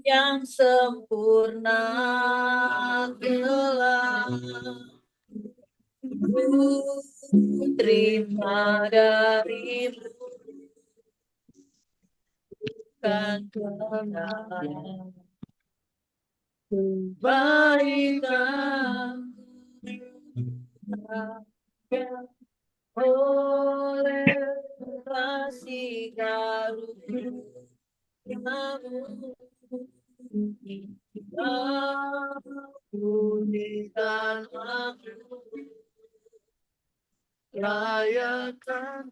yang sempurna telah ku terima darimu, kan kenal kebaikan yang oleh kasih karuniamu. Pulihkan aku, layakan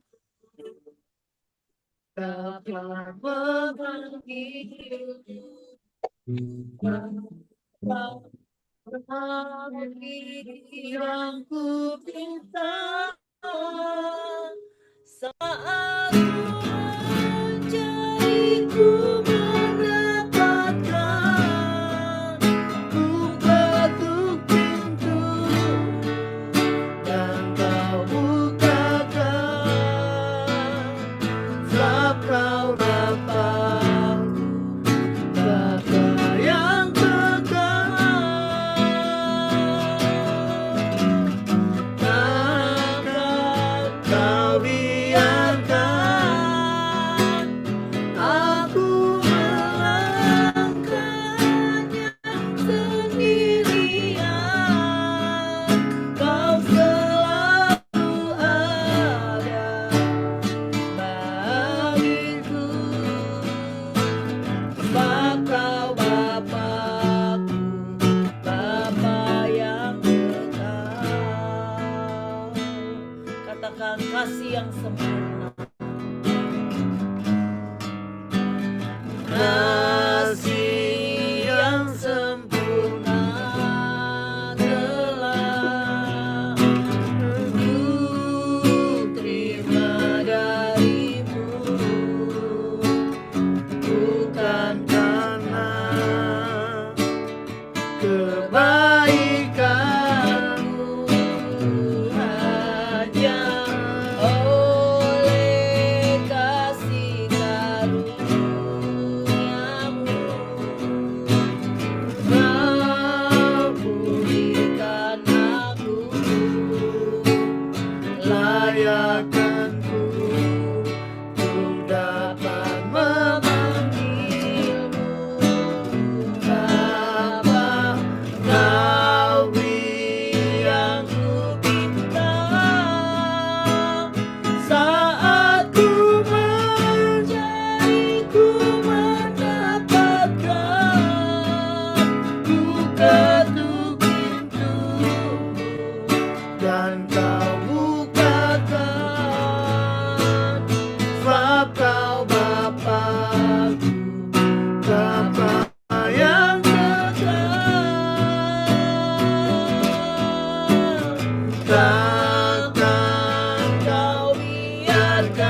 dapat memanggilmu. Bagi yang ku pinta saat mencariku mendapatkan, ku ketuk pintu dan kau bukakan, sebab kau dapat kata yang takkan kau biarkan aku melangkahnya sendirian. Kau selalu ada bagiku, sebab kau Bapakku, Bapa yang kekal. Katakan kasih yang sempurna, kasih yang sempurna telah ku terima darimu, bukan karena kebaikanmu, hanya oleh kasih karuniamu. Kau pulihkan aku, layakanku, ku dapat memanggilmu. Bapa, kau yang ku pinta saat ku mencari, ku mendapatkan, ku ketuk pintumu dan kau bukakan, sebab kau Bapakku, Bapa yang kekal. Takkan kau biarkan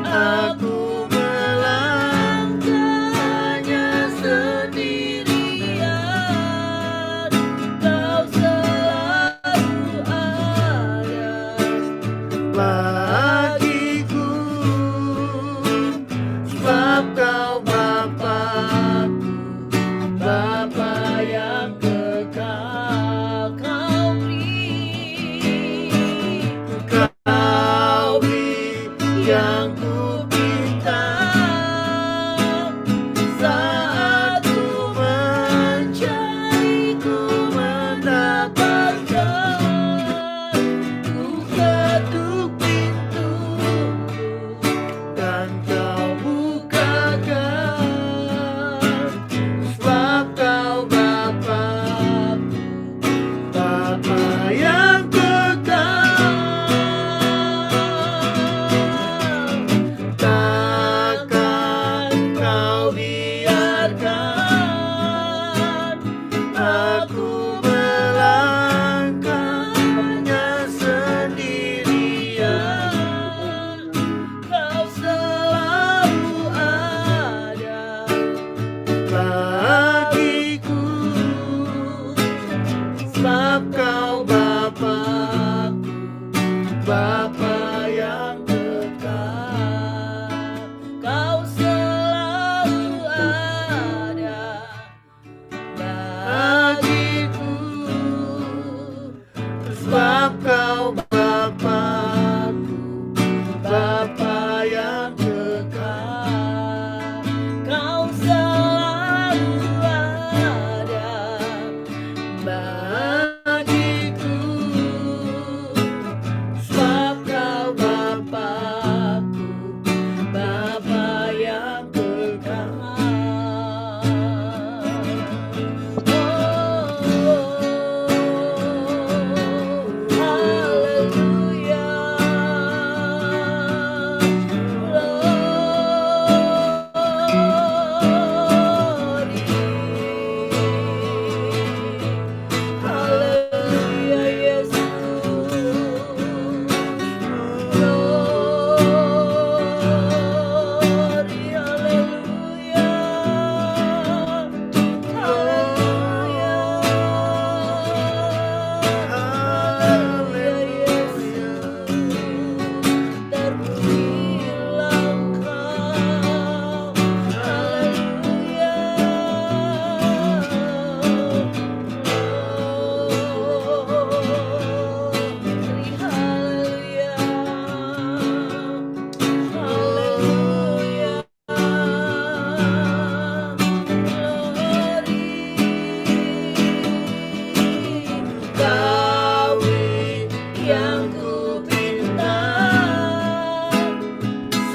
aku melangkahnya sendirian. Kau selalu ada bagiku, sebab kau Bapakku, Bapa yang kekal. Kau beri yang ku pinta saat ku mencari, ku mendapatkan, ku ketuk pintu dan kau bukakan, sebab kau Bapakku, Bapa yang kekal.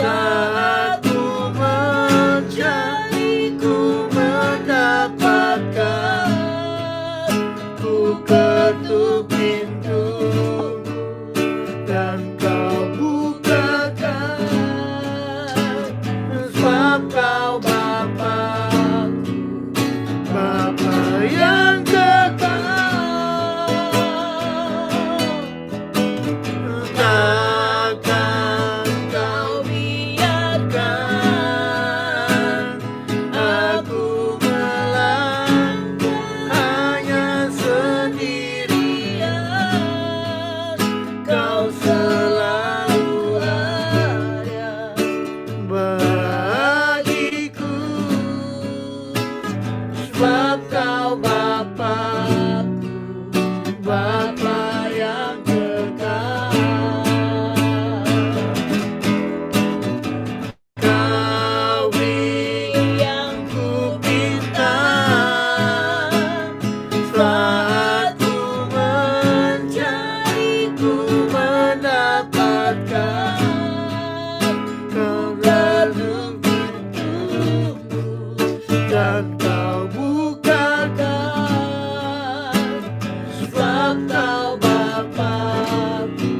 Saat ku mencari, ku mendapatkan. Ku ketuk pintu dan kau bukakan. Sebab kau Bapa, Bapa yang kekal. Takkan kau biarkan aku melangkah hanya sendirian. Kau selalu ada bagiku. Sebab kau Bapa-ku, Bapa yang kekal. Kau yang ku pinta, saat ku mencari, ku mendapatkan. Kau ketuk pintuku dan kau bukakan. Sebab kau Bapa-ku,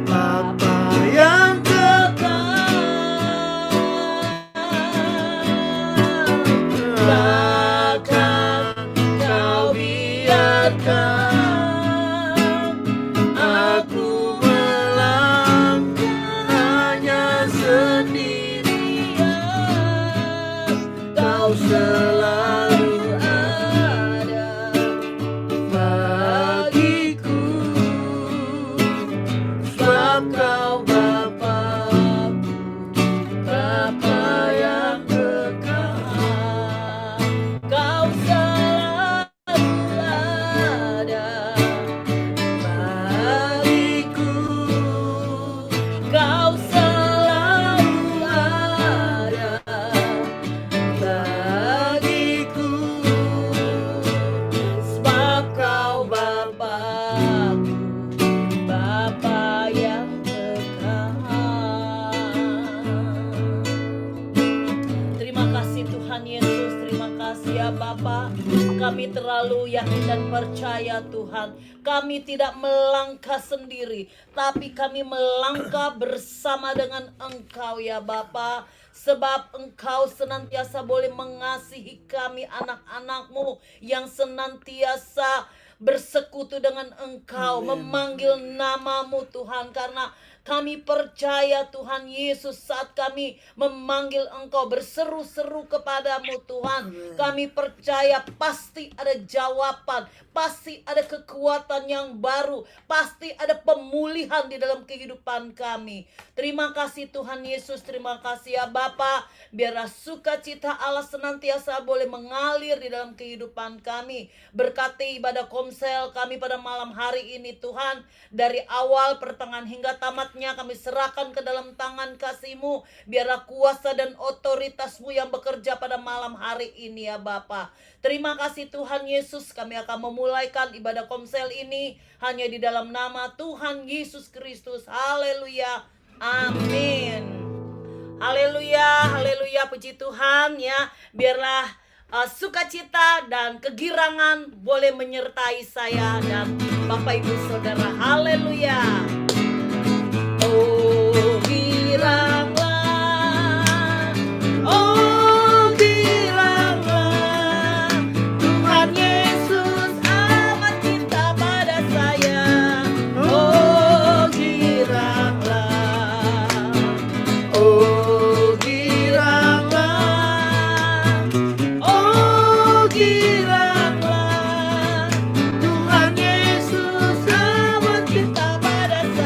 Bapa yang kekal. Takkan kau biarkan aku melangkah hanya sendirian. Kau selalu ada bagiku. Sebab kau Bapa-ku, Bapa yang kekal. Kau selalu ada bagiku. Kau selalu ada bagiku. Sebab kau Bapa-ku, Bapa yang kekal. Terima kasih Tuhan Yesus, terima kasih ya Bapa. Kami terlalu yakin dan percaya Tuhan. Kami tidak melangkah sendiri, tapi kami melangkah bersama dengan Engkau ya Bapa. Sebab Engkau senantiasa boleh mengasihi kami anak-anak-Mu yang senantiasa bersekutu dengan Engkau, memanggil nama-Mu Tuhan. Karena kami percaya Tuhan Yesus, saat kami memanggil Engkau, berseru-seru kepadamu Tuhan, kami percaya pasti ada jawaban, pasti ada kekuatan yang baru, pasti ada pemulihan di dalam kehidupan kami. Terima kasih Tuhan Yesus, terima kasih ya Bapa. Biarlah sukacita Allah senantiasa boleh mengalir di dalam kehidupan kami. Berkati ibadah komsel kami pada malam hari ini Tuhan. Dari awal, pertengahan hingga tamatnya kami serahkan ke dalam tangan kasih-Mu. Biarlah kuasa dan otoritas-Mu yang bekerja pada malam hari ini ya Bapa. Terima kasih Tuhan Yesus, kami akan memulaikan ibadah komsel ini hanya di dalam nama Tuhan Yesus Kristus. Haleluya, amin. Haleluya, haleluya, puji Tuhan ya. Biarlah sukacita dan kegirangan boleh menyertai saya dan Bapak Ibu Saudara. Haleluya. Oh giranglah, oh giranglah, Tuhan Yesus amat cinta pada saya. Oh giranglah, oh giranglah, oh giranglah, Tuhan Yesus amat cinta pada saya.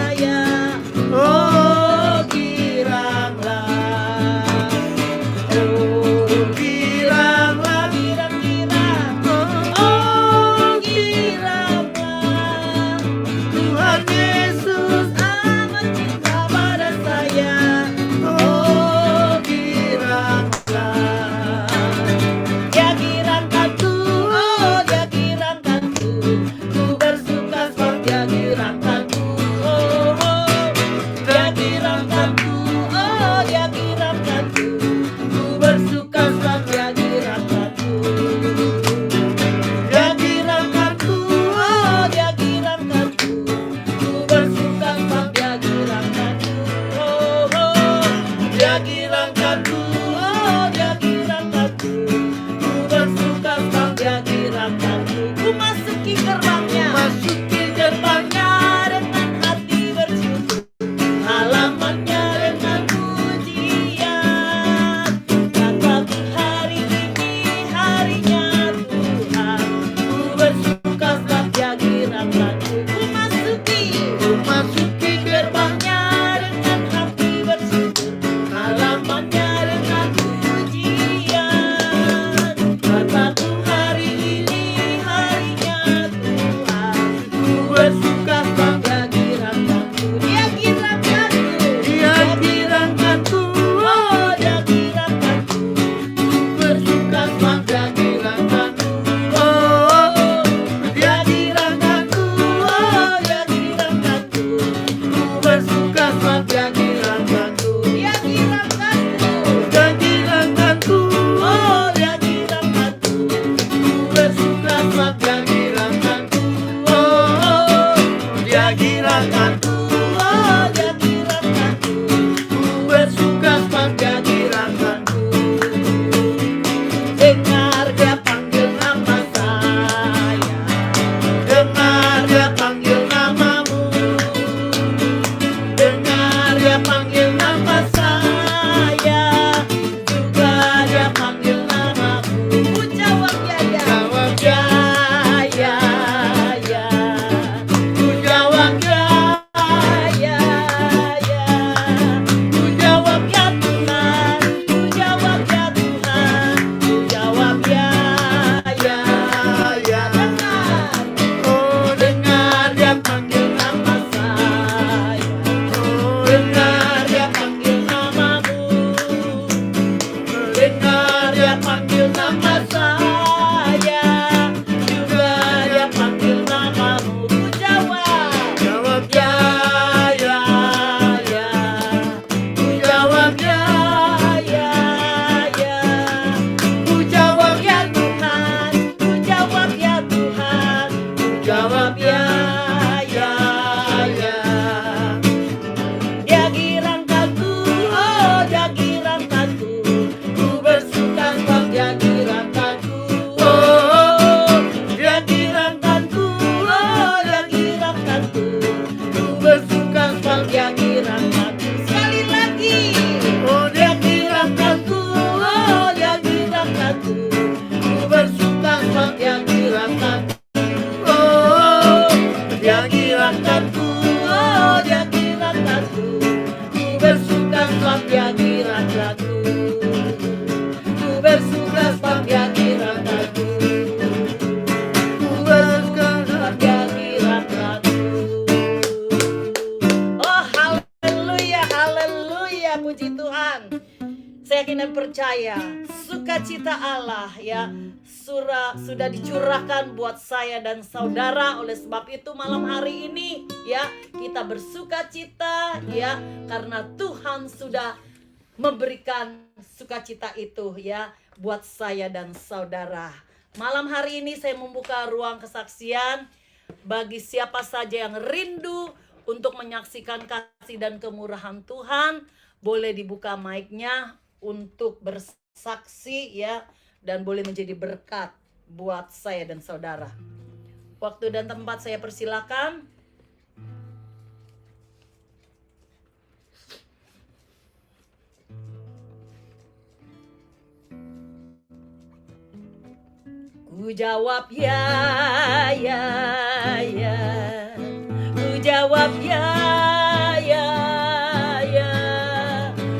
pikiranku, ku bersuka sebab Dia kirataku, ku bersuka sebab Dia kirataku. Oh haleluya, haleluya, puji Tuhan. Saya yakin dan percaya sukacita Allah ya sudah dicurahkan buat saya dan saudara. Oleh sebab itu malam hari ini ya kita bersukacita ya karena Tuhan sudah memberikan sukacita itu ya buat saya dan saudara. Malam hari ini saya membuka ruang kesaksian bagi siapa saja yang rindu untuk menyaksikan kasih dan kemurahan Tuhan. Boleh dibuka mic-nya untuk bersaksi ya, dan boleh menjadi berkat buat saya dan saudara. Waktu dan tempat saya persilakan. Ku jawab ya, ya, ya. Ku jawab ya, ya, ya.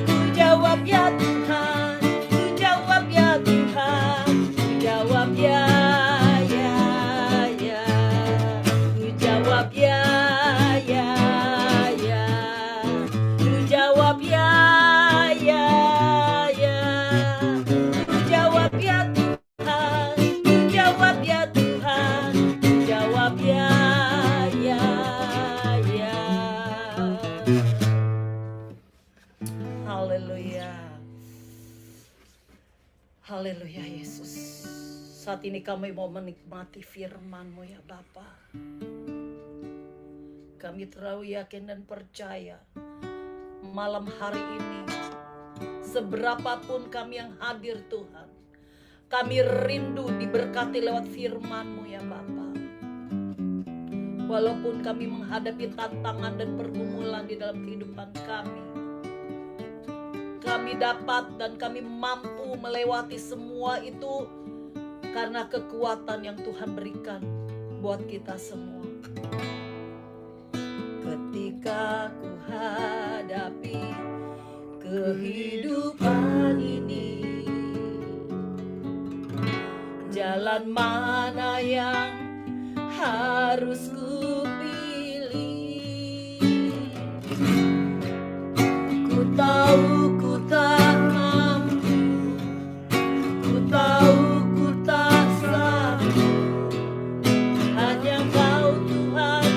Ku jawab ya Tuhan. Ku jawab ya Tuhan. Ku jawab ya, ya, ya. Ku jawab ya, ya, ya. Ku jawab ya, ya, ya. Ku jawab ya Tuhan. Jawab ya Tuhan, jawab ya, ya, ya. Haleluya. Haleluya Yesus. Saat ini kami mau menikmati firman-Mu ya Bapa. Kami terlalu yakin dan percaya malam hari ini seberapapun kami yang hadir Tuhan, kami rindu diberkati lewat firman-Mu ya Bapa. Walaupun kami menghadapi tantangan dan pergumulan di dalam kehidupan kami dapat dan kami mampu melewati semua itu karena kekuatan yang Tuhan berikan buat kita semua. Ketika ku hadapi kehidupan ini, jalan mana yang harus ku pilih? Ku tahu ku tak mampu, ku tahu ku tak sanggup. Hanya Kau Tuhan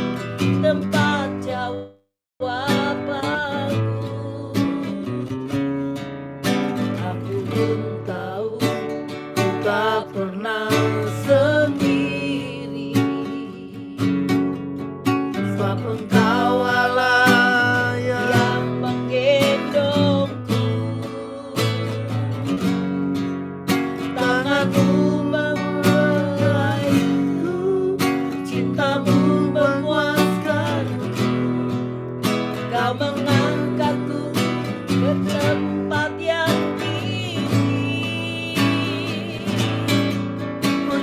tempat jawabanku. Aku pun tahu ku tak pernah sendiri, sebab Engkau Allah yang menggendongku. Tangan-Mu menguraiku, cinta-Mu memuaskanku. Kau mengangkatku ke tempat yang tinggi.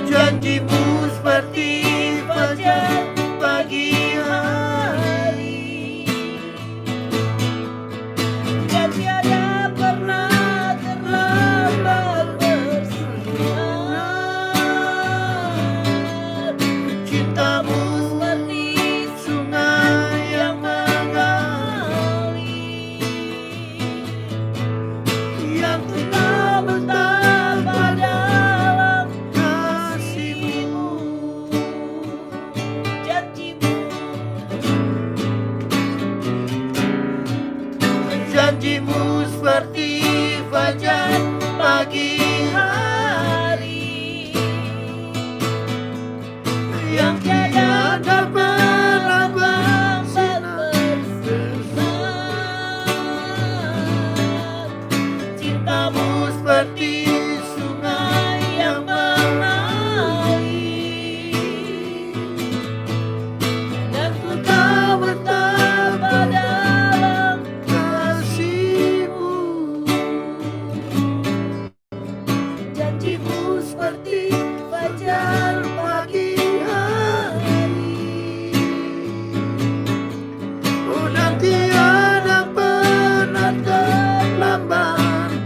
Janji-Mu seperti fajar pagi hari, dan tiada pernah terlambat bersinar. Cinta-Mu seperti sungai yang mengalir, yang tetap betapa dalam kasih-Mu. Janji-Mu, janji-Mu seperti fajar pagi hari, yang tiada dapat lambat bersinar. Cinta-Mu seperti sungai yang mengalir, dan ku tahu betapa dalam kasih-Mu. Janji-Mu seperti fajar pagi hari, dan tiada pernah terlambat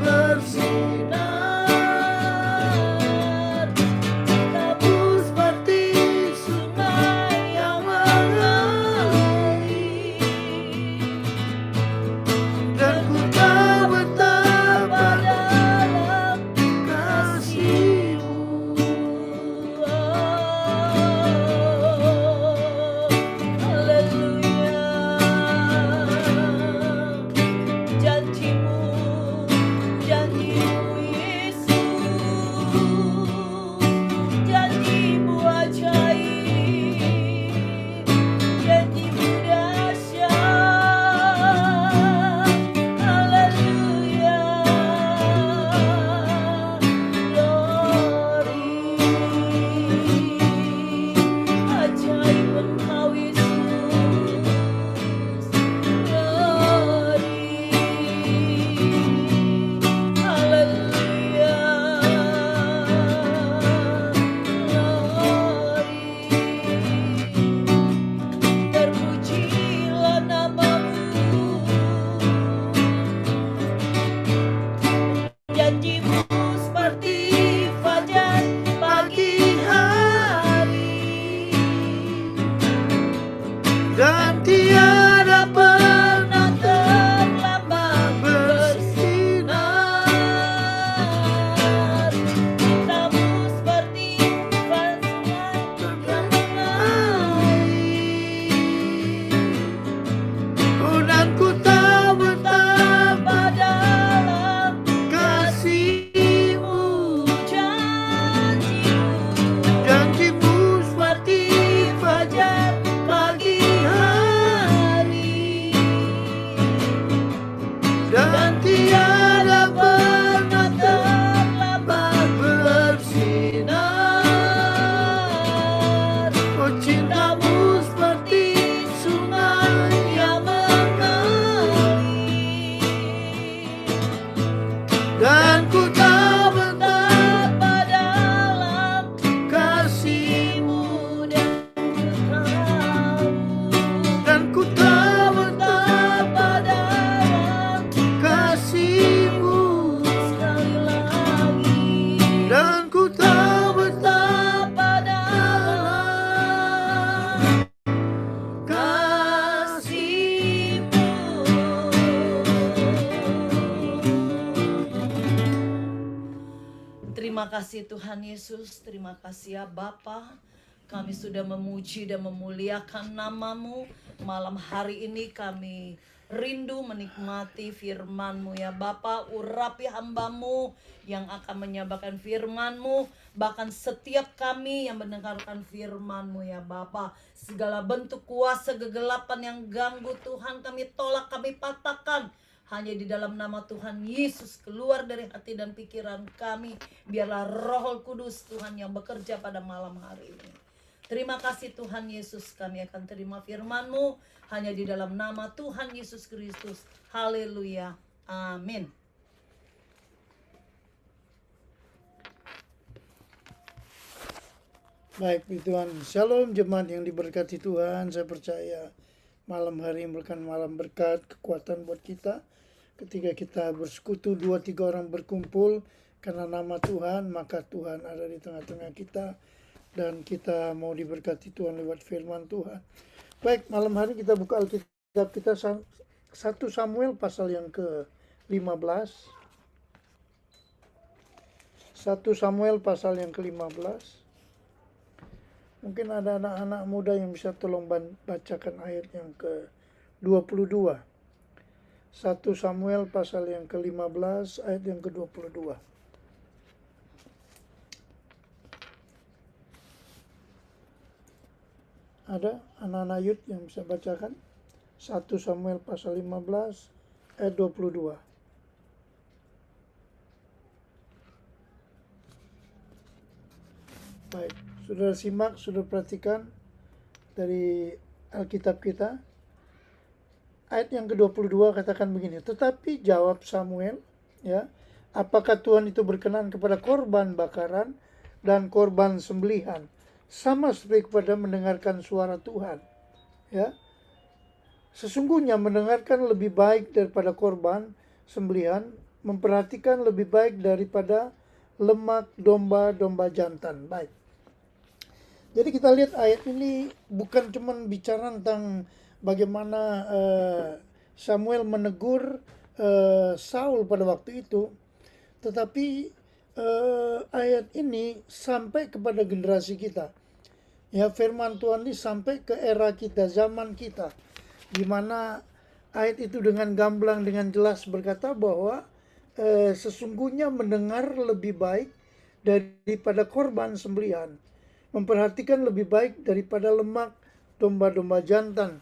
dan ku tak betapa dalam kasih-Mu dan ku tak betapa dalam kasih-Mu, sekali lagi dan ku tak betapa dalam kasih-Mu. Terima kasih Tuhan Yesus, terima kasih ya Bapa. Kami sudah memuji dan memuliakan nama-Mu. Malam hari ini kami rindu menikmati firman-Mu ya Bapa. Urapi hamba-Mu yang akan menyampaikan firman-Mu. Bahkan setiap kami yang mendengarkan firman-Mu ya Bapa. Segala bentuk kuasa kegelapan yang ganggu Tuhan kami tolak, kami patahkan. Hanya di dalam nama Tuhan Yesus keluar dari hati dan pikiran kami. Biarlah Roh Kudus Tuhan yang bekerja pada malam hari ini. Terima kasih Tuhan Yesus, kami akan terima firman-Mu hanya di dalam nama Tuhan Yesus Kristus. Haleluya. Amin. Baik, Tuhan. Shalom jemaat yang diberkati Tuhan. Saya percaya malam hari merupakan malam berkat, kekuatan buat kita. Ketika kita bersekutu 2-3 orang berkumpul karena nama Tuhan, maka Tuhan ada di tengah-tengah kita. Dan kita mau diberkati Tuhan lewat firman Tuhan. Baik, malam hari kita buka Alkitab kita 1 Samuel pasal yang ke-15. 1 Samuel pasal yang ke-15. Mungkin ada anak-anak muda yang bisa tolong bacakan ayat yang ke-22. 1 Samuel pasal yang ke-15 ayat yang ke-22. Ada anak-anak youth yang bisa bacakan? 1 Samuel pasal 15 ayat 22. Baik, sudah simak, sudah perhatikan dari Alkitab kita. Ayat yang ke-22 katakan begini, tetapi jawab Samuel, ya, apakah Tuhan itu berkenan kepada korban bakaran dan korban sembelihan, sama seperti kepada mendengarkan suara Tuhan, ya. Sesungguhnya mendengarkan lebih baik daripada korban sembelihan, memperhatikan lebih baik daripada lemak domba-domba jantan. Baik. Jadi kita lihat ayat ini bukan cuma bicara tentang bagaimana Samuel menegur Saul pada waktu itu, tetapi ayat ini sampai kepada generasi kita. Ya, firman Tuhan ini sampai ke era kita, zaman kita, di mana ayat itu dengan gamblang, dengan jelas berkata bahwa sesungguhnya mendengar lebih baik daripada korban sembelihan, memperhatikan lebih baik daripada lemak domba-domba jantan.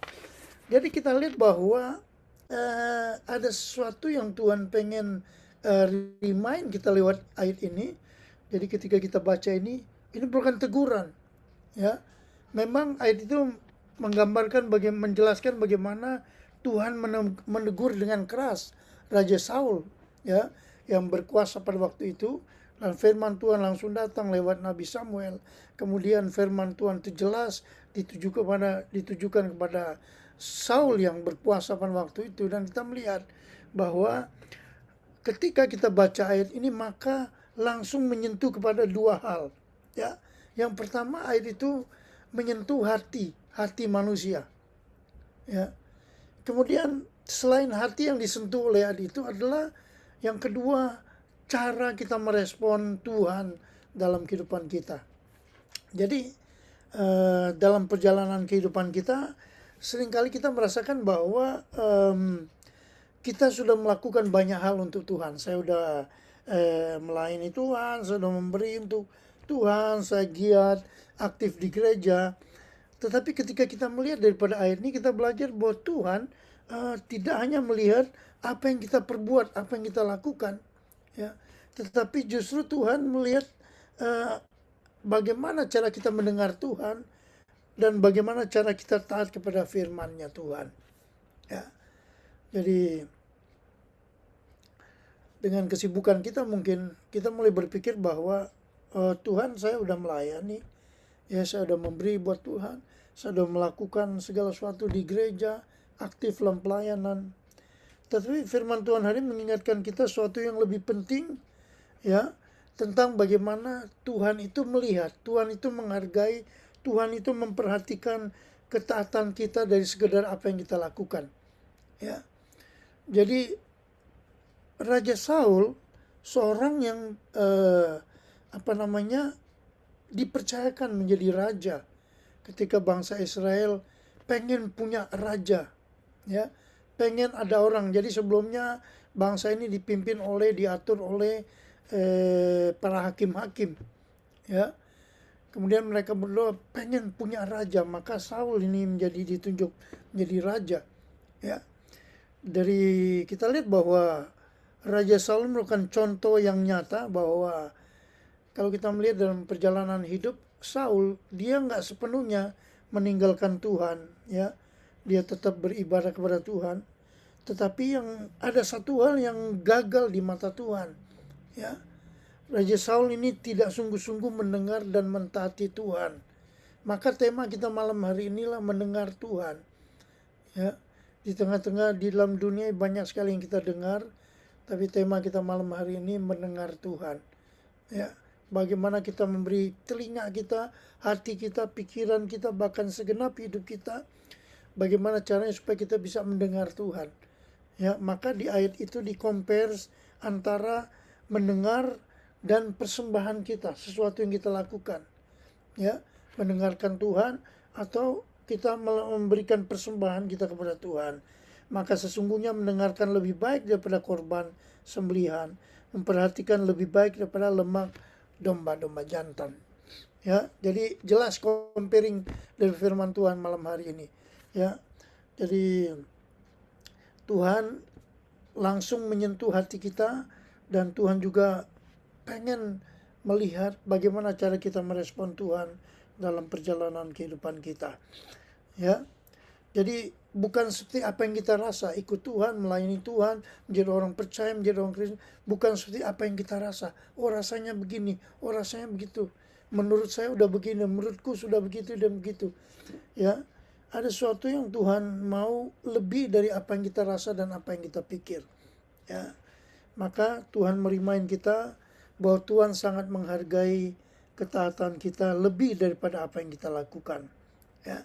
Jadi kita lihat bahwa ada sesuatu yang Tuhan pengen remind kita lewat ayat ini. Jadi ketika kita baca ini bukan teguran, ya. Memang ayat itu menggambarkan, menjelaskan bagaimana Tuhan menegur dengan keras Raja Saul, ya, yang berkuasa pada waktu itu. Dan firman Tuhan langsung datang lewat Nabi Samuel. Kemudian firman Tuhan itu jelas ditujukan kepada Saul yang berkuasa pada waktu itu. Dan kita melihat bahwa ketika kita baca ayat ini maka langsung menyentuh kepada dua hal, ya. Yang pertama, ayat itu menyentuh hati manusia, ya. Kemudian selain hati yang disentuh oleh ayat itu adalah yang kedua, cara kita merespon Tuhan dalam kehidupan kita. Jadi dalam perjalanan kehidupan kita seringkali kita merasakan bahwa kita sudah melakukan banyak hal untuk Tuhan. Saya sudah melayani Tuhan, saya sudah memberi untuk Tuhan, saya giat, aktif di gereja. Tetapi ketika kita melihat daripada ayat ini, kita belajar bahwa Tuhan tidak hanya melihat apa yang kita perbuat, apa yang kita lakukan, ya, tetapi justru Tuhan melihat bagaimana cara kita mendengar Tuhan dan bagaimana cara kita taat kepada firman-Nya Tuhan, ya. Jadi dengan kesibukan kita mungkin kita mulai berpikir bahwa Tuhan, saya udah melayani, ya saya udah memberi buat Tuhan, saya udah melakukan segala sesuatu di gereja, aktif dalam pelayanan. Tetapi firman Tuhan hari ini mengingatkan kita sesuatu yang lebih penting, ya, tentang bagaimana Tuhan itu melihat, Tuhan itu menghargai, Tuhan itu memperhatikan ketaatan kita dari sekedar apa yang kita lakukan, ya. Jadi Raja Saul seorang yang dipercayakan menjadi raja ketika bangsa Israel pengen punya raja, ya, pengen ada orang. Jadi sebelumnya bangsa ini diatur oleh para hakim-hakim, ya. Kemudian mereka berdoa pengen punya raja, maka Saul ini ditunjuk menjadi raja, ya. Dari kita lihat bahwa Raja Saul merupakan contoh yang nyata bahwa kalau kita melihat dalam perjalanan hidup Saul, dia nggak sepenuhnya meninggalkan Tuhan, ya. Dia tetap beribadah kepada Tuhan. Tetapi yang ada satu hal yang gagal di mata Tuhan, ya. Raja Saul ini tidak sungguh-sungguh mendengar dan mentaati Tuhan. Maka tema kita malam hari inilah mendengar Tuhan, ya. Di tengah-tengah di dalam dunia banyak sekali yang kita dengar, tapi tema kita malam hari ini mendengar Tuhan, ya. Bagaimana kita memberi telinga kita, hati kita, pikiran kita, bahkan segenap hidup kita, bagaimana caranya supaya kita bisa mendengar Tuhan, ya. Maka di ayat itu di-compare antara mendengar dan persembahan kita, sesuatu yang kita lakukan, ya, mendengarkan Tuhan atau kita memberikan persembahan kita kepada Tuhan. Maka sesungguhnya mendengarkan lebih baik daripada korban sembelihan, memperhatikan lebih baik daripada lemak domba-domba jantan, ya. Jadi jelas comparing dari firman Tuhan malam hari ini, ya. Jadi Tuhan langsung menyentuh hati kita, dan Tuhan juga pengen melihat bagaimana cara kita merespon Tuhan dalam perjalanan kehidupan kita, ya. Jadi bukan seperti apa yang kita rasa, ikut Tuhan, melayani Tuhan, menjadi orang percaya, menjadi orang Kristen, bukan seperti apa yang kita rasa. Oh rasanya begini, oh rasanya begitu, menurut saya udah begini, menurutku sudah begitu dan begitu, ya. Ada sesuatu yang Tuhan mau lebih dari apa yang kita rasa dan apa yang kita pikir, ya. Maka Tuhan merimain kita bahwa Tuhan sangat menghargai ketaatan kita lebih daripada apa yang kita lakukan, ya.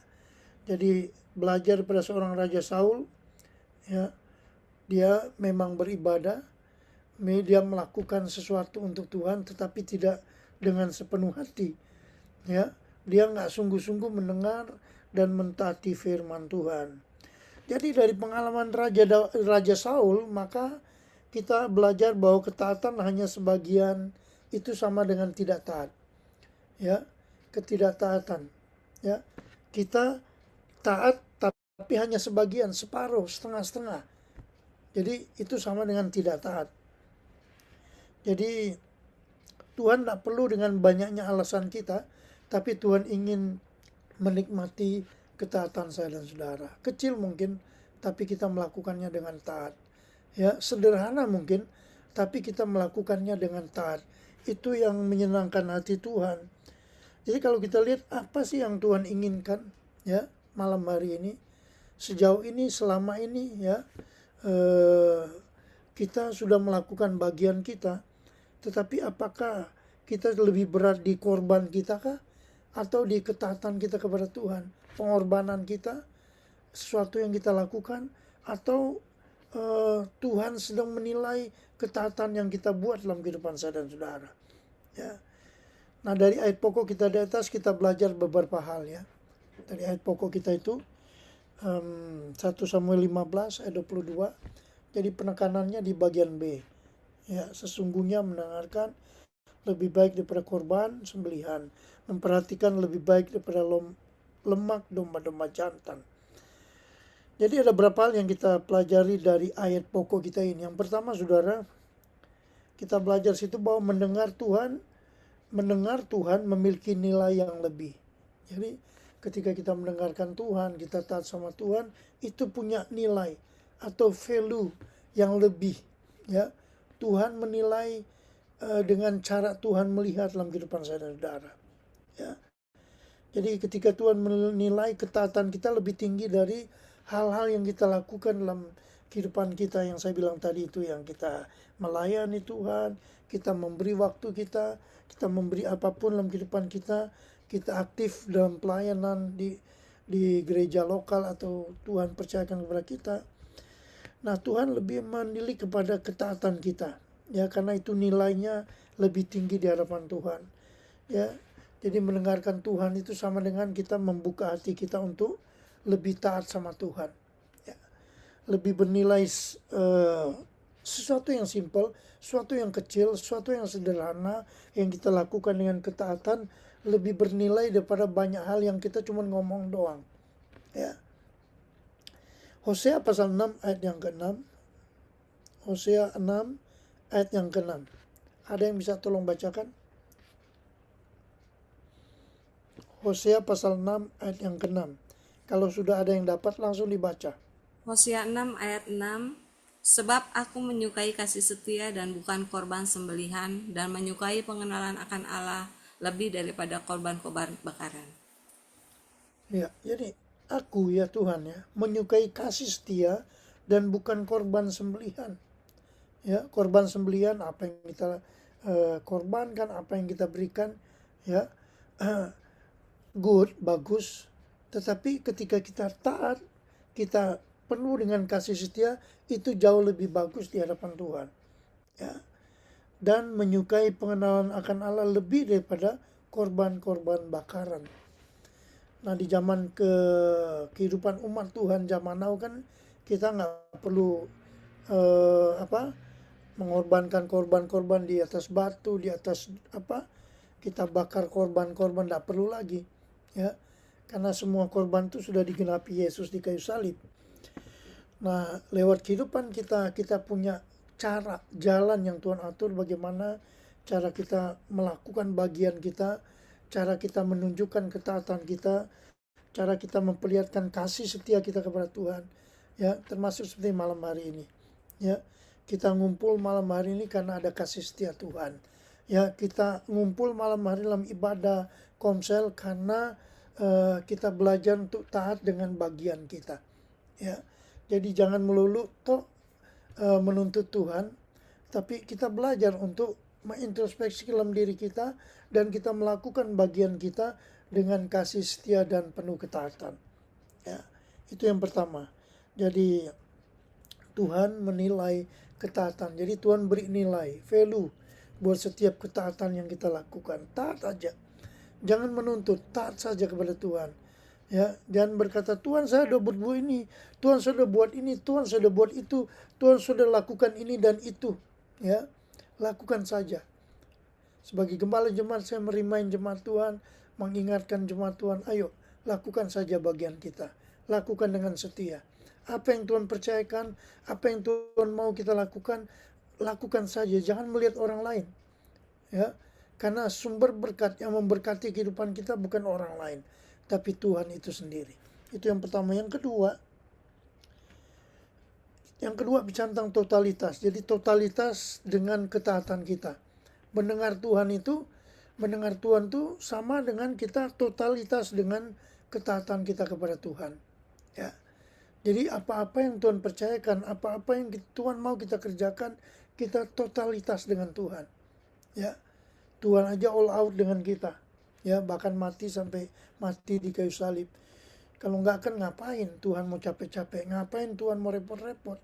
Jadi belajar pada seorang Raja Saul, ya, dia memang beribadah, dia melakukan sesuatu untuk Tuhan, tetapi tidak dengan sepenuh hati, ya. Dia nggak sungguh-sungguh mendengar dan mentaati firman Tuhan. Jadi dari pengalaman Raja Saul, maka kita belajar bahwa ketaatan hanya sebagian itu sama dengan tidak taat, ya. Ketidaktaatan, ya. Kita taat tapi hanya sebagian, separuh, setengah-setengah. Jadi itu sama dengan tidak taat. Jadi Tuhan tidak perlu dengan banyaknya alasan kita, tapi Tuhan ingin menikmati ketaatan saya dan saudara. Kecil mungkin, tapi kita melakukannya dengan taat, ya. Sederhana mungkin, tapi kita melakukannya dengan taat. Itu yang menyenangkan hati Tuhan. Jadi kalau kita lihat apa sih yang Tuhan inginkan, ya, malam hari ini, sejauh ini, selama ini, ya, kita sudah melakukan bagian kita, tetapi apakah kita lebih berat di korban kita kah, atau di ketaatan kita kepada Tuhan, pengorbanan kita, sesuatu yang kita lakukan, atau Tuhan sedang menilai ketaatan yang kita buat dalam kehidupan saya dan saudara, ya. Nah dari ayat pokok kita di atas kita belajar beberapa hal, ya. Dari ayat pokok kita itu 1 Samuel 15 ayat 22. Jadi penekanannya di bagian B, ya. Sesungguhnya mendengarkan lebih baik daripada korban sembelihan, memperhatikan lebih baik daripada lemak domba-domba jantan. Jadi ada beberapa hal yang kita pelajari dari ayat pokok kita ini. Yang pertama, saudara, kita belajar situ bahwa mendengar Tuhan memiliki nilai yang lebih. Jadi ketika kita mendengarkan Tuhan, kita taat sama Tuhan, itu punya nilai atau value yang lebih, ya. Tuhan menilai dengan cara Tuhan melihat dalam kehidupan saya dan saudara. Ya. Jadi ketika Tuhan menilai ketaatan kita lebih tinggi dari hal-hal yang kita lakukan dalam kehidupan kita yang saya bilang tadi itu, yang kita melayani Tuhan, kita memberi waktu kita memberi apapun dalam kehidupan kita aktif dalam pelayanan di gereja lokal atau Tuhan percayakan kepada kita. Nah, Tuhan lebih menilai kepada ketaatan kita, ya, karena itu nilainya lebih tinggi di hadapan Tuhan, ya. Jadi mendengarkan Tuhan itu sama dengan kita membuka hati kita untuk lebih taat sama Tuhan, ya. Lebih bernilai sesuatu yang simpel, sesuatu yang kecil, sesuatu yang sederhana yang kita lakukan dengan ketaatan lebih bernilai daripada banyak hal yang kita cuma ngomong doang, ya. Hosea pasal 6 ayat yang ke-6. Hosea 6 ayat yang ke-6. Ada yang bisa tolong bacakan? Hosea pasal 6 ayat yang ke-6. Kalau sudah ada yang dapat langsung dibaca. Hosea 6 ayat 6. Sebab aku menyukai kasih setia dan bukan korban sembelihan, dan menyukai pengenalan akan Allah lebih daripada korban-korban bakaran. Ya, jadi aku, ya Tuhan, ya, menyukai kasih setia dan bukan korban sembelihan. Ya, korban sembelihan apa yang kita korbankan, apa yang kita berikan, ya, good, bagus. Tetapi ketika kita taat, kita penuh dengan kasih setia, itu jauh lebih bagus di hadapan Tuhan, ya. Dan menyukai pengenalan akan Allah lebih daripada korban-korban bakaran. Nah, di zaman kehidupan umat Tuhan zaman now kan kita nggak perlu mengorbankan korban-korban di atas batu, di atas kita bakar korban-korban, nggak perlu lagi, ya, karena semua korban itu sudah digenapi Yesus di kayu salib. Nah, lewat kehidupan kita punya cara, jalan yang Tuhan atur bagaimana cara kita melakukan bagian kita, cara kita menunjukkan ketaatan kita, cara kita memperlihatkan kasih setia kita kepada Tuhan, ya, termasuk seperti malam hari ini, ya. Kita ngumpul malam hari ini karena ada kasih setia Tuhan, ya. Kita ngumpul malam hari dalam ibadah komsel karena kita belajar untuk taat dengan bagian kita, ya. Jadi jangan melulu menuntut Tuhan, tapi kita belajar untuk mengintrospeksi dalam diri kita dan kita melakukan bagian kita dengan kasih setia dan penuh ketaatan, ya. Itu yang pertama. Jadi Tuhan menilai ketaatan. Jadi Tuhan beri nilai, value buat setiap ketaatan yang kita lakukan. Taat aja. Jangan menuntut, taat saja kepada Tuhan. Ya, jangan berkata, Tuhan saya sudah berbuat ini, Tuhan sudah buat ini, Tuhan sudah buat itu, Tuhan sudah lakukan ini dan itu. Ya, lakukan saja. Sebagai gembala jemaat, saya merimain jemaat Tuhan, mengingatkan jemaat Tuhan, ayo lakukan saja bagian kita. Lakukan dengan setia. Apa yang Tuhan percayakan, apa yang Tuhan mau kita lakukan, lakukan saja. Jangan melihat orang lain, ya. Karena sumber berkat yang memberkati kehidupan kita bukan orang lain, tapi Tuhan itu sendiri. Itu yang pertama. Yang kedua bicara tentang totalitas. Jadi totalitas dengan ketaatan kita. Mendengar Tuhan itu sama dengan kita totalitas dengan ketaatan kita kepada Tuhan, ya. Jadi apa-apa yang Tuhan percayakan, apa-apa yang Tuhan mau kita kerjakan, kita totalitas dengan Tuhan, ya. Tuhan aja all out dengan kita, ya, bahkan mati sampai mati di kayu salib. Kalau enggak kan ngapain Tuhan mau capek-capek, ngapain Tuhan mau repot-repot.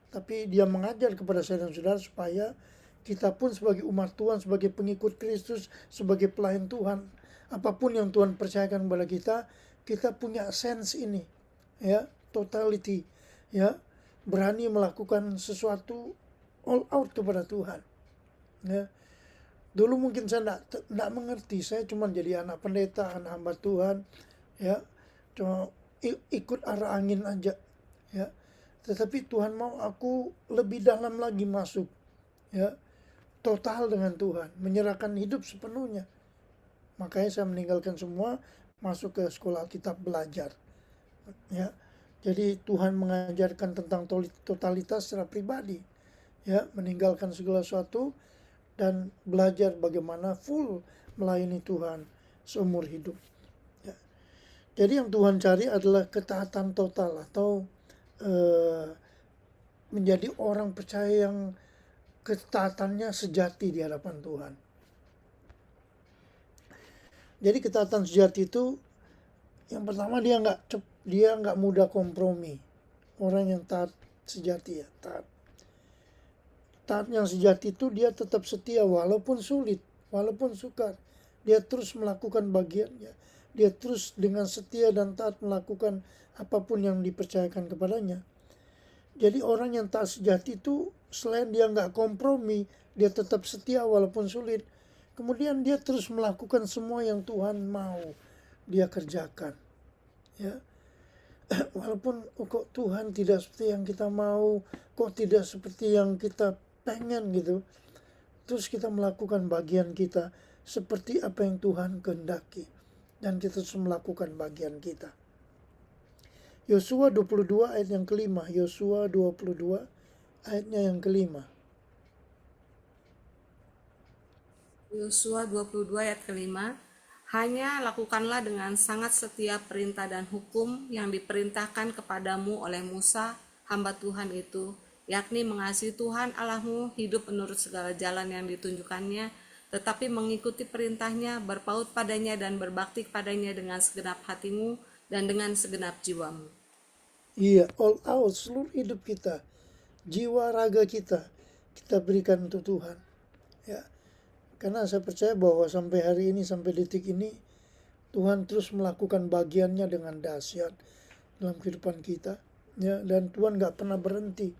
Tapi Dia mengajar kepada saya dan saudara supaya kita pun sebagai umat Tuhan, sebagai pengikut Kristus, sebagai pelayan Tuhan, apapun yang Tuhan percayakan kepada kita punya sense ini, ya, totality, ya, berani melakukan sesuatu all out kepada Tuhan, ya. Dulu mungkin saya tidak mengerti, saya cuma jadi anak pendeta, anak hamba Tuhan, ya, cuma ikut arah angin aja, ya. Tetapi Tuhan mau aku lebih dalam lagi masuk, ya, total dengan Tuhan, menyerahkan hidup sepenuhnya. Makanya saya meninggalkan semua, masuk ke sekolah Alkitab belajar, ya. Jadi Tuhan mengajarkan tentang totalitas secara pribadi. ya, meninggalkan segala sesuatu dan belajar bagaimana full melayani Tuhan seumur hidup. Ya. Jadi yang Tuhan cari adalah ketaatan total atau menjadi orang percaya yang ketaatannya sejati di hadapan Tuhan. Jadi ketaatan sejati itu yang pertama dia nggak mudah kompromi. Orang yang taat sejati ya, taat yang sejati itu dia tetap setia walaupun sulit, walaupun sukar. Dia terus melakukan bagiannya. Dia terus dengan setia dan taat melakukan apapun yang dipercayakan kepadanya. Jadi orang yang taat sejati itu selain dia nggak kompromi, dia tetap setia walaupun sulit. Kemudian dia terus melakukan semua yang Tuhan mau dia kerjakan. Ya, walaupun kok Tuhan tidak seperti yang kita mau, kok tidak seperti yang kita pengen gitu. Terus kita melakukan bagian kita seperti apa yang Tuhan kehendaki. Dan kita terus melakukan bagian kita. Yosua 22 ayat yang kelima. Yosua 22 ayatnya yang kelima. Yosua 22 ayat kelima, hanya lakukanlah dengan sangat setia perintah dan hukum yang diperintahkan kepadamu oleh Musa, hamba Tuhan itu, yakni mengasihi Tuhan Allahmu, hidup menurut segala jalan yang ditunjukkannya, tetapi mengikuti perintahnya, berpaut padanya dan berbakti padanya dengan segenap hatimu dan dengan segenap jiwamu. Iya, all out seluruh hidup kita, jiwa raga kita berikan untuk Tuhan. Ya, karena saya percaya bahwa sampai hari ini, sampai detik ini, Tuhan terus melakukan bagiannya dengan dahsyat dalam kehidupan kita. Ya, dan Tuhan gak pernah berhenti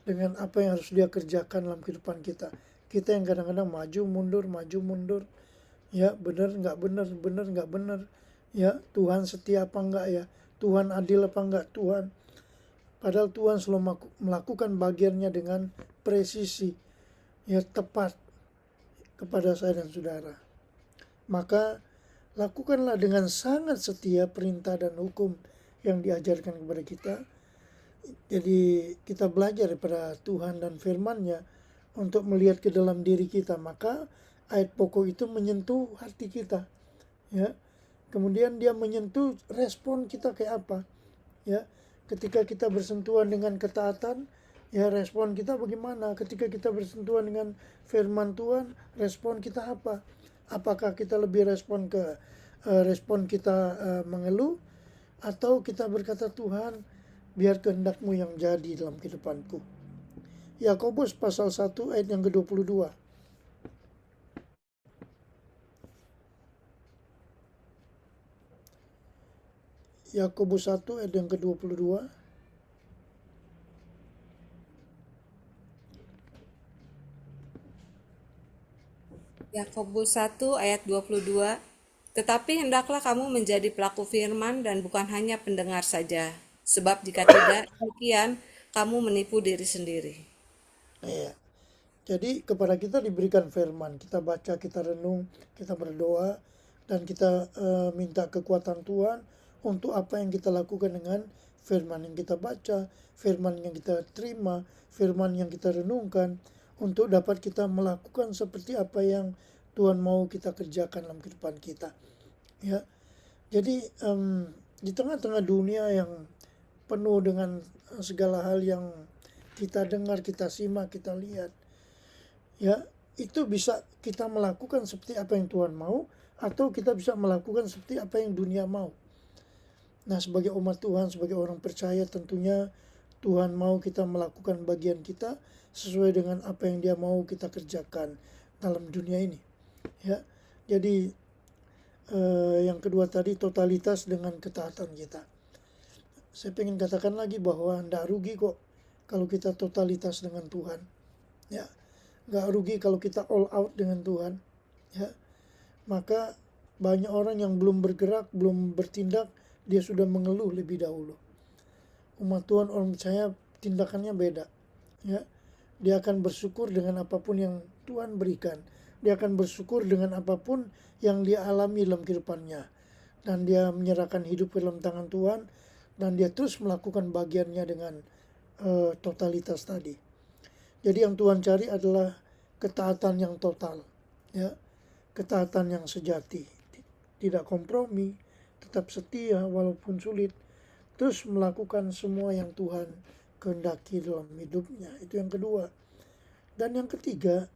dengan apa yang harus dia kerjakan dalam kehidupan kita. Kita yang kadang-kadang maju mundur. Ya, benar nggak benar. Ya, Tuhan setia apa enggak ya? Tuhan adil apa enggak? Tuhan. Padahal Tuhan selalu melakukan bagiannya dengan presisi. Ya, tepat kepada saya dan saudara. Maka lakukanlah dengan sangat setia perintah dan hukum yang diajarkan kepada kita. Jadi kita belajar daripada Tuhan dan firman-Nya untuk melihat ke dalam diri kita. Maka ayat pokok itu menyentuh hati kita. Ya. Kemudian dia menyentuh respon kita kayak apa. Ya. Ketika kita bersentuhan dengan ketaatan, ya respon kita bagaimana? Ketika kita bersentuhan dengan firman Tuhan, respon kita apa? Apakah kita lebih respon kita mengeluh, atau kita berkata, Tuhan, biar kehendak-Mu yang jadi dalam kehidupanku. Yakobus pasal 1 ayat yang ke-22. Yakobus 1 ayat yang ke-22. Yakobus 1 ayat 22, tetapi hendaklah kamu menjadi pelaku firman dan bukan hanya pendengar saja, sebab jika tidak, demikian kamu menipu diri sendiri. Ya. Jadi kepada kita diberikan firman, kita baca, kita renung, kita berdoa, dan kita minta kekuatan Tuhan untuk apa yang kita lakukan dengan firman yang kita baca, firman yang kita terima, firman yang kita renungkan, untuk dapat kita melakukan seperti apa yang Tuhan mau kita kerjakan dalam kehidupan kita. Ya, jadi di tengah-tengah dunia yang penuh dengan segala hal yang kita dengar, kita simak, kita lihat, ya, itu bisa kita melakukan seperti apa yang Tuhan mau, atau kita bisa melakukan seperti apa yang dunia mau. Nah, sebagai umat Tuhan, sebagai orang percaya, tentunya Tuhan mau kita melakukan bagian kita sesuai dengan apa yang Dia mau kita kerjakan dalam dunia ini. Ya, jadi yang kedua tadi, totalitas dengan ketaatan kita. Saya pengen katakan lagi bahwa tidak rugi kok kalau kita totalitas dengan Tuhan. Ya, nggak rugi kalau kita all out dengan Tuhan. Ya, maka banyak orang yang belum bergerak, belum bertindak, dia sudah mengeluh lebih dahulu. Umat Tuhan, orang percaya, tindakannya beda. Ya, dia akan bersyukur dengan apapun yang Tuhan berikan. Dia akan bersyukur dengan apapun yang dia alami dalam kehidupannya. Dan dia menyerahkan hidup ke dalam tangan Tuhan. Dan dia terus melakukan bagiannya dengan totalitas tadi. Jadi yang Tuhan cari adalah ketaatan yang total, ya, ketaatan yang sejati, tidak kompromi, tetap setia walaupun sulit, terus melakukan semua yang Tuhan kehendaki dalam hidupnya. Itu yang kedua. Dan yang ketiga,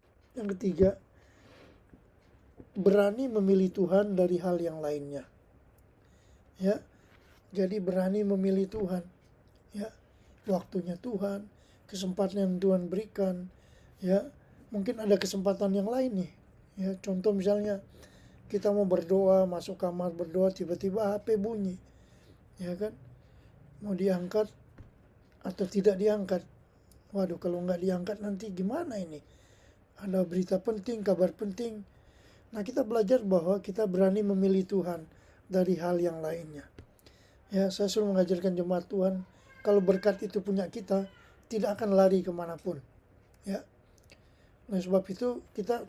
berani memilih Tuhan dari hal yang lainnya. Ya, jadi berani memilih Tuhan. Ya, waktunya Tuhan, kesempatan yang Tuhan berikan. Ya, mungkin ada kesempatan yang lain nih. Ya, contoh misalnya kita mau berdoa, masuk kamar berdoa, tiba-tiba HP bunyi. Ya kan? Mau diangkat atau tidak diangkat. Waduh, kalau nggak diangkat nanti gimana ini? Ada berita penting, kabar penting. Nah, kita belajar bahwa kita berani memilih Tuhan dari hal yang lainnya. Ya, saya selalu mengajarkan jemaat Tuhan, kalau berkat itu punya kita, tidak akan lari kemanapun. Ya, nah sebab itu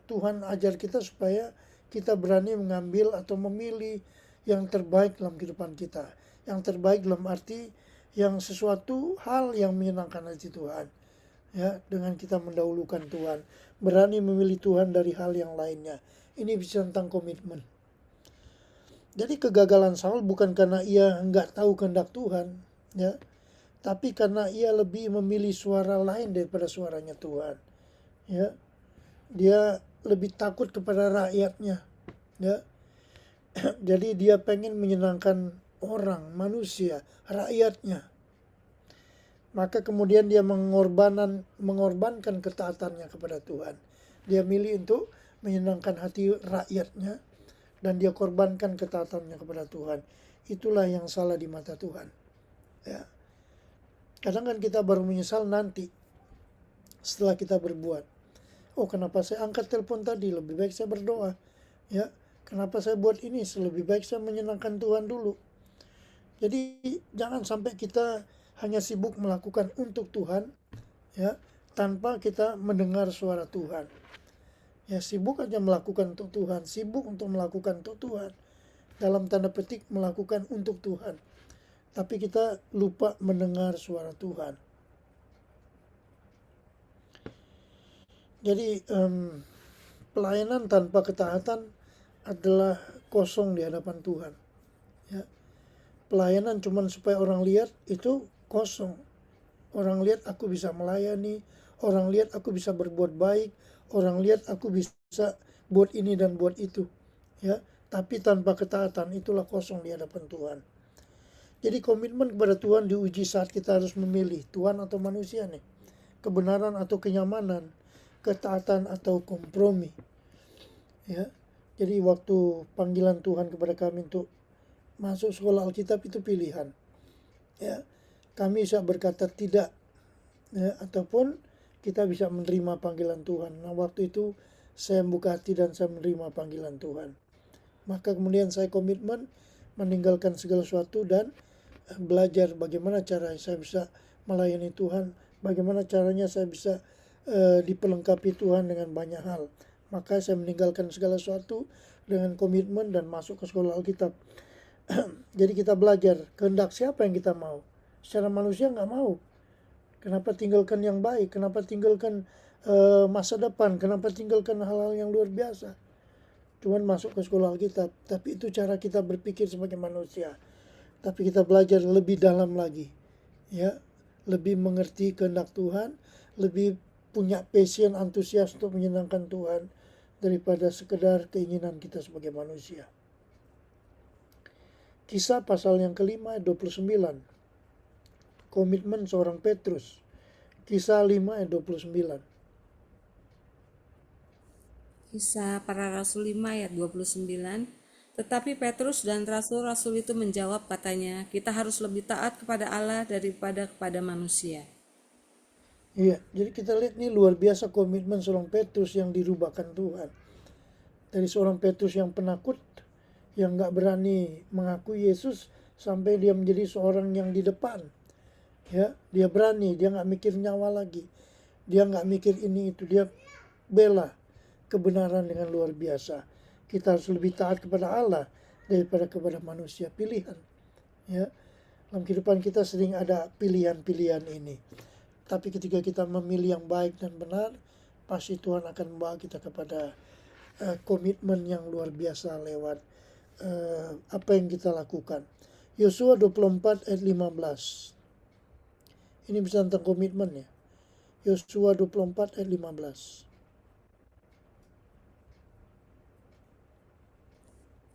Tuhan ajar kita supaya kita berani mengambil atau memilih yang terbaik dalam kehidupan kita. Yang terbaik dalam arti yang sesuatu hal yang menyenangkan hati Tuhan. Ya, dengan kita mendahulukan Tuhan, berani memilih Tuhan dari hal yang lainnya. Ini bisa tentang komitmen. Jadi kegagalan Saul bukan karena ia nggak tahu kehendak Tuhan, ya, tapi karena ia lebih memilih suara lain daripada suaranya Tuhan. Ya, dia lebih takut kepada rakyatnya. Ya, jadi dia pengen menyenangkan orang, manusia, rakyatnya. Maka kemudian dia mengorbankan ketaatannya kepada Tuhan. Dia milih untuk menyenangkan hati rakyatnya, dan dia korbankan ketaatannya kepada Tuhan. Itulah yang salah di mata Tuhan. Ya. Kadang kan kita baru menyesal nanti setelah kita berbuat. Oh, kenapa saya angkat telepon tadi? Lebih baik saya berdoa. Ya, kenapa saya buat ini? Lebih baik saya menyenangkan Tuhan dulu. Jadi jangan sampai kita hanya sibuk melakukan untuk Tuhan, ya, tanpa kita mendengar suara Tuhan. Ya, sibuk aja melakukan untuk Tuhan, sibuk untuk melakukan untuk Tuhan, dalam tanda petik melakukan untuk Tuhan, tapi kita lupa mendengar suara Tuhan. Jadi pelayanan tanpa ketaatan adalah kosong di hadapan Tuhan. Ya, pelayanan cuman supaya orang lihat, itu kosong. Orang lihat aku bisa melayani, orang lihat aku bisa berbuat baik, orang lihat aku bisa buat ini dan buat itu, ya. Tapi tanpa ketaatan, itulah kosong di hadapan Tuhan. Jadi komitmen kepada Tuhan diuji saat kita harus memilih Tuhan atau manusia nih, kebenaran atau kenyamanan, ketaatan atau kompromi. Ya, jadi waktu panggilan Tuhan kepada kami untuk masuk sekolah Alkitab itu pilihan. Ya, kami bisa berkata tidak, ya, ataupun kita bisa menerima panggilan Tuhan. Nah, waktu itu saya membuka hati dan saya menerima panggilan Tuhan. Maka kemudian saya komitmen meninggalkan segala sesuatu dan belajar bagaimana cara saya bisa melayani Tuhan, bagaimana caranya saya bisa diperlengkapi Tuhan dengan banyak hal. Maka saya meninggalkan segala sesuatu dengan komitmen dan masuk ke sekolah Alkitab. Jadi kita belajar kehendak siapa yang kita mau. Secara manusia nggak mau. Kenapa tinggalkan yang baik? Kenapa tinggalkan masa depan? Kenapa tinggalkan hal-hal yang luar biasa? Cuman masuk ke sekolah Alkitab. Tapi itu cara kita berpikir sebagai manusia. Tapi kita belajar lebih dalam lagi. Ya, lebih mengerti kehendak Tuhan, lebih punya passion, antusias untuk menyenangkan Tuhan daripada sekedar keinginan kita sebagai manusia. Kisah pasal yang kelima, 29. Komitmen seorang Petrus. Kisah 5 ayat 29. Kisah para Rasul 5 ayat 29. Tetapi Petrus dan rasul-rasul itu menjawab, katanya, kita harus lebih taat kepada Allah daripada kepada manusia. Iya, jadi kita lihat nih luar biasa komitmen seorang Petrus yang dirubahkan Tuhan. Dari seorang Petrus yang penakut, yang gak berani mengakui Yesus, sampai dia menjadi seorang yang di depan. Ya, dia berani, dia nggak mikir nyawa lagi, dia nggak mikir ini itu, dia bela kebenaran dengan luar biasa. Kita harus lebih taat kepada Allah daripada kepada manusia. Pilihan, ya, dalam kehidupan kita sering ada pilihan-pilihan ini. Tapi ketika kita memilih yang baik dan benar, pasti Tuhan akan membawa kita kepada komitmen yang luar biasa lewat apa yang kita lakukan. Yosua 24 ayat 15. Ini bisa tentang komitmen ya. Yosua 24 ayat 15.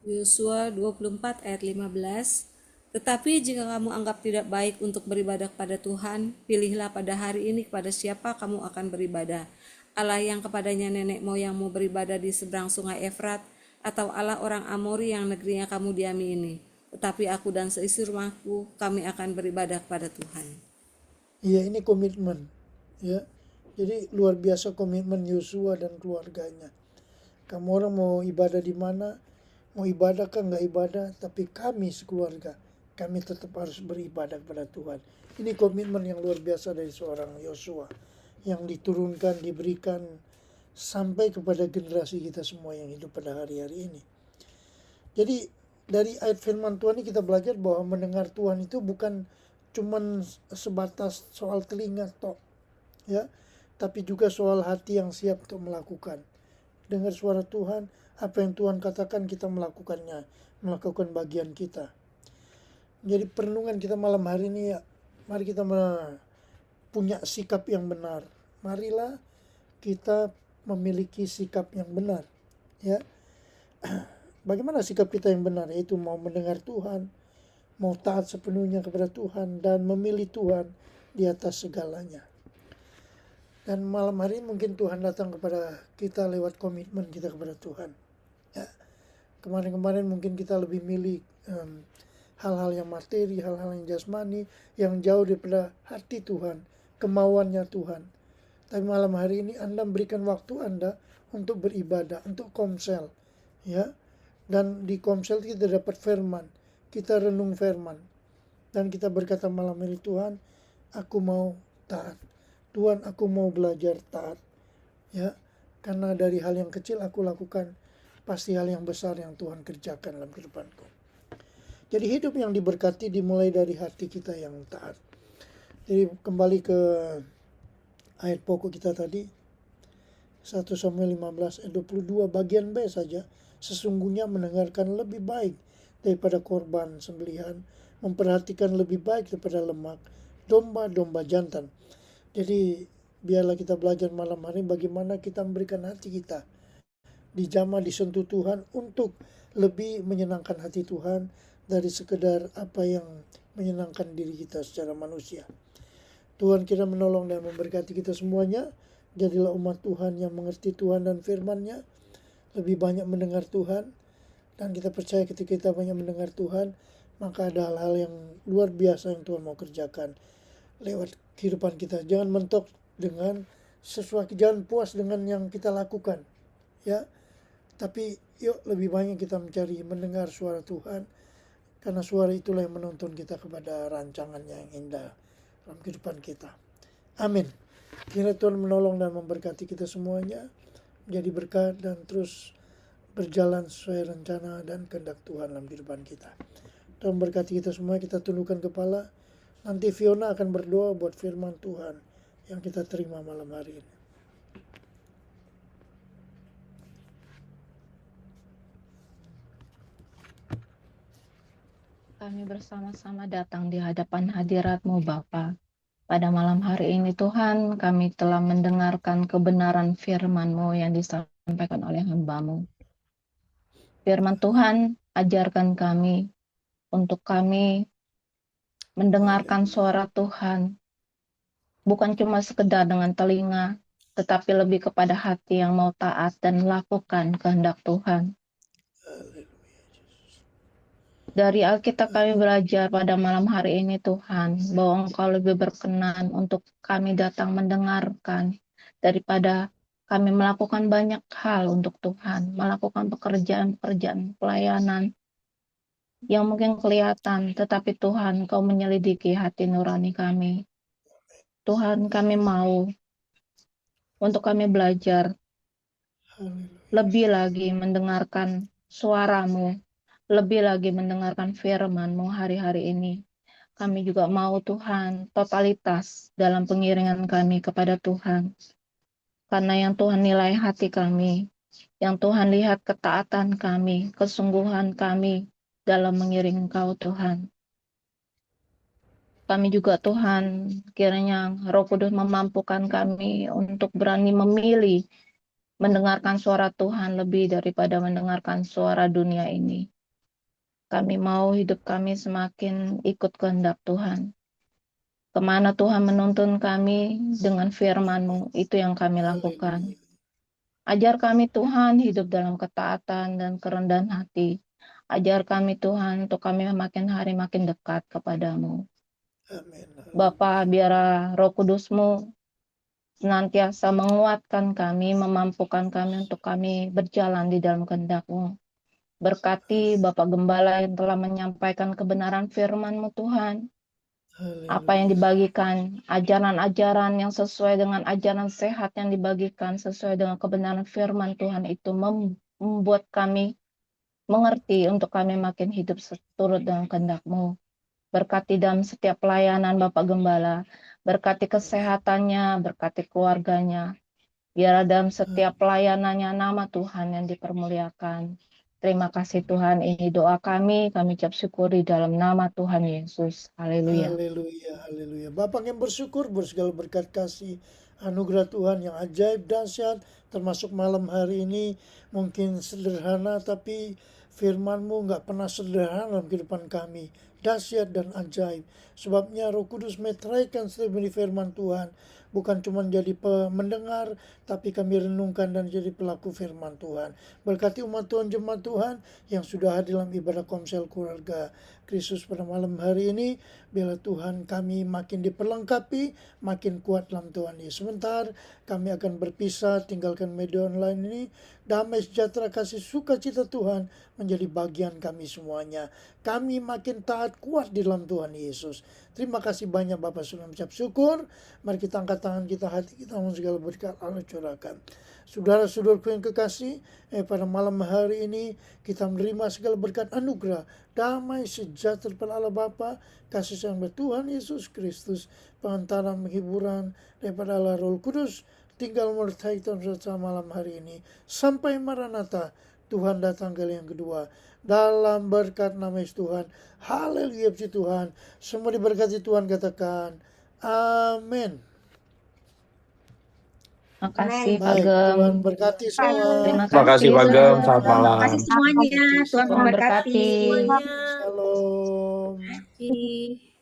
Yosua 24 ayat 15. Tetapi jika kamu anggap tidak baik untuk beribadah kepada Tuhan, pilihlah pada hari ini kepada siapa kamu akan beribadah. Allah yang kepadanya nenek moyangmu beribadah di seberang sungai Efrat, atau Allah orang Amori yang negerinya kamu diami ini. Tetapi aku dan seisi rumahku, kami akan beribadah kepada Tuhan. Iya, ini komitmen ya. Jadi luar biasa komitmen Yosua dan keluarganya. Kamu orang mau ibadah di mana, mau ibadah kan nggak ibadah, tapi kami sekeluarga, kami tetap harus beribadah kepada Tuhan. Ini komitmen yang luar biasa dari seorang Yosua yang diturunkan, diberikan sampai kepada generasi kita semua yang hidup pada hari-hari ini. Jadi dari ayat firman Tuhan ini kita belajar bahwa mendengar Tuhan itu bukan cuman sebatas soal telinga toh, ya, tapi juga soal hati yang siap untuk melakukan. Dengar suara Tuhan, apa yang Tuhan katakan kita melakukannya, melakukan bagian kita. Jadi perenungan kita malam hari ini ya, mari kita punya sikap yang benar. Marilah kita memiliki sikap yang benar, ya. Bagaimana sikap kita yang benar? Yaitu mau mendengar Tuhan, mau taat sepenuhnya kepada Tuhan, dan memilih Tuhan di atas segalanya. Dan malam hari ini mungkin Tuhan datang kepada kita lewat komitmen kita kepada Tuhan. Ya. Kemarin-kemarin mungkin kita lebih milih hal-hal yang materi, hal-hal yang jasmani, yang jauh daripada hati Tuhan, kemauannya Tuhan. Tapi malam hari ini Anda berikan waktu Anda untuk beribadah, untuk komsel, ya. Dan di komsel kita dapat firman, kita renung firman, dan kita berkata malam ini, Tuhan, aku mau taat. Tuhan, aku mau belajar taat, ya. Karena dari hal yang kecil aku lakukan, pasti hal yang besar yang Tuhan kerjakan dalam kehidupanku. Jadi hidup yang diberkati dimulai dari hati kita yang taat. Jadi kembali ke ayat pokok kita tadi, 1 Samuel 15 ayat 22 bagian B saja. Sesungguhnya mendengarkan lebih baik daripada korban sembelihan, memperhatikan lebih baik daripada lemak domba-domba jantan. Jadi biarlah kita belajar malam hari bagaimana kita memberikan hati kita dijamah, disentuh Tuhan untuk lebih menyenangkan hati Tuhan dari sekedar apa yang menyenangkan diri kita secara manusia. Tuhan kita menolong dan memberkati kita semuanya. Jadilah umat Tuhan yang mengerti Tuhan dan firman-Nya, lebih banyak mendengar Tuhan, dan kita percaya ketika kita banyak mendengar Tuhan, maka ada hal-hal yang luar biasa yang Tuhan mau kerjakan lewat kehidupan kita. Jangan mentok dengan sesuatu, jangan puas dengan yang kita lakukan, ya. Tapi yuk lebih banyak kita mencari mendengar suara Tuhan, karena suara itulah yang menuntun kita kepada rancangannya yang indah dalam kehidupan kita. Amin. Kiranya Tuhan menolong dan memberkati kita semuanya, jadi berkat dan terus berjalan sesuai rencana dan kehendak Tuhan dalam kehidupan kita. Tuhan berkati kita semua, kita tundukkan kepala. Nanti Fiona akan berdoa buat firman Tuhan yang kita terima malam hari ini. Kami bersama-sama datang di hadapan hadirat-Mu Bapa. Pada malam hari ini Tuhan, kami telah mendengarkan kebenaran firman-Mu yang disampaikan oleh hamba-Mu. Firman Tuhan, ajarkan kami untuk kami mendengarkan suara Tuhan, bukan cuma sekedar dengan telinga, tetapi lebih kepada hati yang mau taat dan lakukan kehendak Tuhan. Dari Alkitab kami belajar pada malam hari ini Tuhan, bahwa Engkau lebih berkenan untuk kami datang mendengarkan daripada kami melakukan banyak hal untuk Tuhan, melakukan pekerjaan-pekerjaan pelayanan yang mungkin kelihatan, tetapi Tuhan Engkau menyelidiki hati nurani kami. Tuhan, kami mau untuk kami belajar lebih lagi mendengarkan suara-Mu, lebih lagi mendengarkan firman-Mu hari-hari ini. kami juga mau Tuhan totalitas dalam pengiringan kami kepada Tuhan. Karena yang Tuhan nilai hati kami, yang Tuhan lihat ketaatan kami, kesungguhan kami dalam mengiring Engkau Tuhan. Kami juga Tuhan, kiranya Roh Kudus memampukan kami untuk berani memilih mendengarkan suara Tuhan lebih daripada mendengarkan suara dunia ini. Kami mau hidup kami semakin ikut kehendak Tuhan. Kemana Tuhan menuntun kami dengan firman-Mu, itu yang kami lakukan. Ajar kami Tuhan hidup dalam ketaatan dan kerendahan hati. Ajar kami Tuhan untuk kami makin hari makin dekat kepadamu. Amin. Bapa, biar Roh Kudus-Mu senantiasa menguatkan kami, memampukan kami untuk kami berjalan di dalam kehendak-Mu. Berkati Bapak Gembala yang telah menyampaikan kebenaran firman-Mu Tuhan. Apa yang dibagikan, ajaran-ajaran yang sesuai dengan ajaran sehat yang dibagikan, sesuai dengan kebenaran firman Tuhan itu membuat kami mengerti untuk kami makin hidup seturut dengan kehendak-Mu. Berkati dalam setiap pelayanan Bapak Gembala, berkati kesehatannya, berkati keluarganya. Biar dalam setiap pelayanannya nama Tuhan yang dipermuliakan. Terima kasih Tuhan, ini doa kami ucap syukuri dalam nama Tuhan Yesus. Haleluya. Haleluya, haleluya. Bapak yang bersyukur bersegala berkat kasih anugerah Tuhan yang ajaib dahsyat, termasuk malam hari ini mungkin sederhana, tapi firman-Mu nggak pernah sederhana dalam kehidupan kami. Dahsyat dan ajaib. Sebabnya Roh Kudus meteraikan setiap benih firman Tuhan. Bukan cuma jadi mendengar, tapi kami renungkan dan jadi pelaku firman Tuhan. Berkati umat Tuhan, jemaat Tuhan yang sudah hadir dalam ibadah komsel keluarga Kristus pada malam hari ini. Biarlah Tuhan kami makin diperlengkapi, makin kuat dalam Tuhan Yesus. Sebentar kami akan berpisah, tinggalkan media online ini. Damai sejahtera kasih sukacita Tuhan menjadi bagian kami semuanya. Kami makin taat kuat di dalam Tuhan Yesus. Terima kasih banyak Bapak sudah mengucap syukur. Mari kita angkat tangan kita, hati kita, mohon segala berkat Allah curahkan. Saudara-saudaraku yang kekasih, pada malam hari ini kita menerima segala berkat anugerah, damai sejahtera daripada Allah Bapa, kasih sayang dari Tuhan Yesus Kristus, pengantaran penghiburan daripada Allah Roh Kudus, tinggal menyertai kita bersama malam hari ini. Sampai Maranatha, Tuhan datang kali yang kedua. Dalam berkat nama Yesus Tuhan. Haleluya puji Tuhan. Semua diberkati Tuhan, katakan amin. Makasih Pak Baik, Gem. Tuhan berkati semua. Terima Terima kasih Pak Gem, selamat Terima malam. kasih semuanya. Tuhan Tuhan memberkati. memberkati. Semuanya. Shalom. Terima kasih.